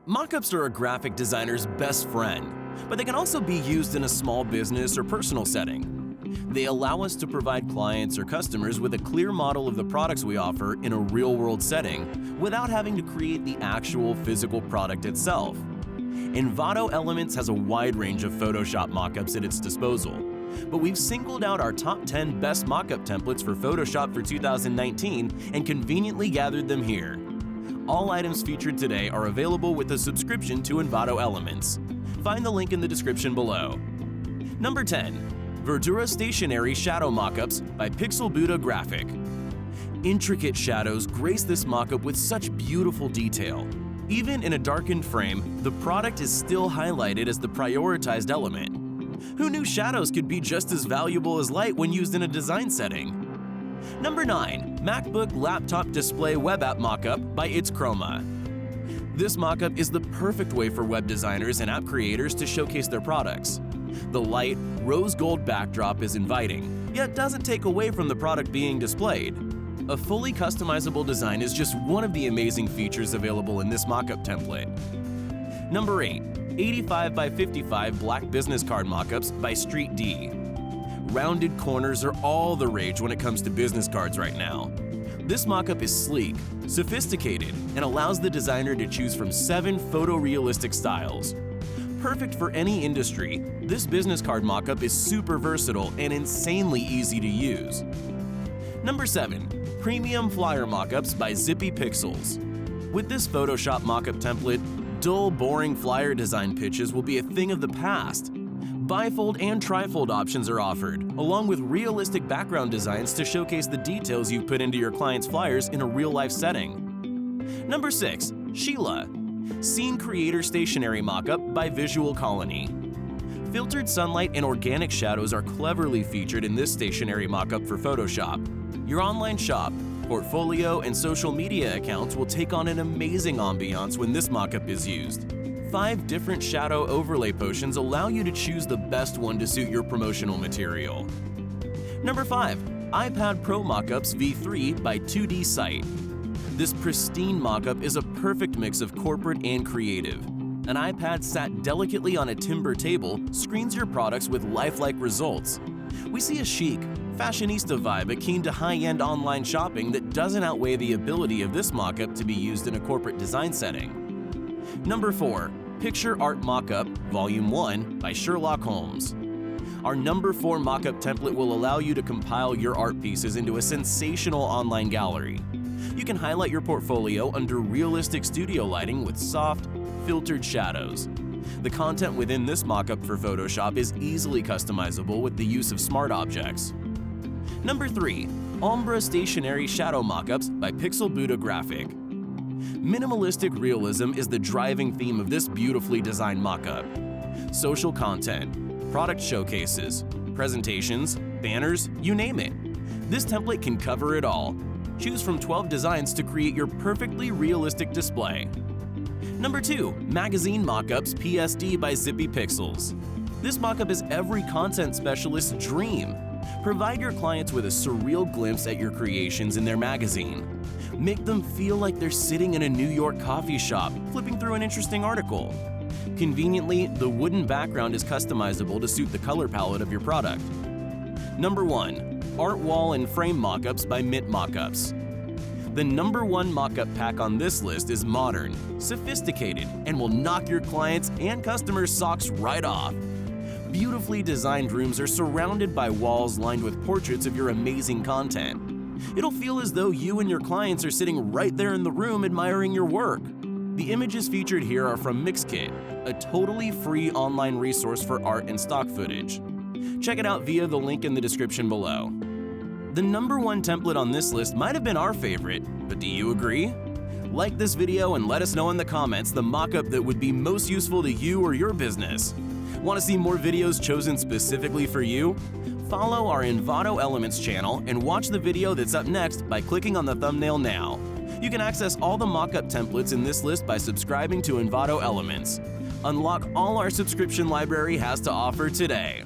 Mockups are a graphic designer's best friend, but they can also be used in a small business or personal setting. They allow us to provide clients or customers with a clear model of the products we offer in a real-world setting without having to create the actual physical product itself. Envato Elements has a wide range of Photoshop mockups at its disposal, but we've singled out our top 10 best mockup templates for Photoshop for 2019 and conveniently gathered them here. All items featured today are available with a subscription to Envato Elements. Find the link in the description below. Number 10. Verdura Stationary Shadow Mockups by Pixel Buddha Graphic. Intricate shadows grace this mockup with such beautiful detail. Even in a darkened frame, the product is still highlighted as the prioritized element. Who knew shadows could be just as valuable as light when used in a design setting? Number 9. MacBook Laptop Display Web App Mockup by It's Chroma. This mockup is the perfect way for web designers and app creators to showcase their products. The light, rose gold backdrop is inviting, yet doesn't take away from the product being displayed. A fully customizable design is just one of the amazing features available in this mockup template. Number 8. 85 by 55 Black Business Card Mockups by Street D. Rounded corners are all the rage when it comes to business cards right now. This mockup is sleek, sophisticated, and allows the designer to choose from 7 photorealistic styles. Perfect for any industry, this business card mockup is super versatile and insanely easy to use. Number 7. Premium Flyer Mockups by Zippy Pixels. With this Photoshop mockup template, dull, boring flyer design pitches will be a thing of the past. Bifold and trifold options are offered, along with realistic background designs to showcase the details you've put into your client's flyers in a real-life setting. Number 6. Sheila. Scene Creator Stationary Mockup by Visual Colony. Filtered sunlight and organic shadows are cleverly featured in this stationary mockup for Photoshop. Your online shop, portfolio, and social media accounts will take on an amazing ambiance when this mockup is used. 5 different shadow overlay potions allow you to choose the best one to suit your promotional material. Number 5. iPad Pro Mockups V3 by 2D Site. This pristine mockup is a perfect mix of corporate and creative. An iPad sat delicately on a timber table screens your products with lifelike results. We see a chic, fashionista vibe akin to high-end online shopping that doesn't outweigh the ability of this mockup to be used in a corporate design setting. Number 4. Picture Art Mockup Volume 1 by Sherlock Holmes. Our number 4 mockup template will allow you to compile your art pieces into a sensational online gallery. You can highlight your portfolio under realistic studio lighting with soft, filtered shadows. The content within this mockup for Photoshop is easily customizable with the use of smart objects. Number 3. Ombra Stationary Shadow Mockups by Pixel Buddha Graphic. Minimalistic realism is the driving theme of this beautifully designed mockup. Social content, product showcases, presentations, banners, you name it. This template can cover it all. Choose from 12 designs to create your perfectly realistic display. Number 2. Magazine Mockups PSD by Zippy Pixels. This mockup is every content specialist's dream. Provide your clients with a surreal glimpse at your creations in their magazine. Make them feel like they're sitting in a New York coffee shop, flipping through an interesting article. Conveniently, the wooden background is customizable to suit the color palette of your product. Number 1. Art Wall and Frame Mockups by Mint Mockups. The number 1 mockup pack on this list is modern, sophisticated, and will knock your clients' and customers' socks right off. Beautifully designed rooms are surrounded by walls lined with portraits of your amazing content. It'll feel as though you and your clients are sitting right there in the room admiring your work. The images featured here are from Mixkit, a totally free online resource for art and stock footage. Check it out via the link in the description below. The number 1 template on this list might have been our favorite, but do you agree? Like this video and let us know in the comments the mockup that would be most useful to you or your business. Want to see more videos chosen specifically for you? Follow our Envato Elements channel and watch the video that's up next by clicking on the thumbnail now. You can access all the mockup templates in this list by subscribing to Envato Elements. Unlock all our subscription library has to offer today.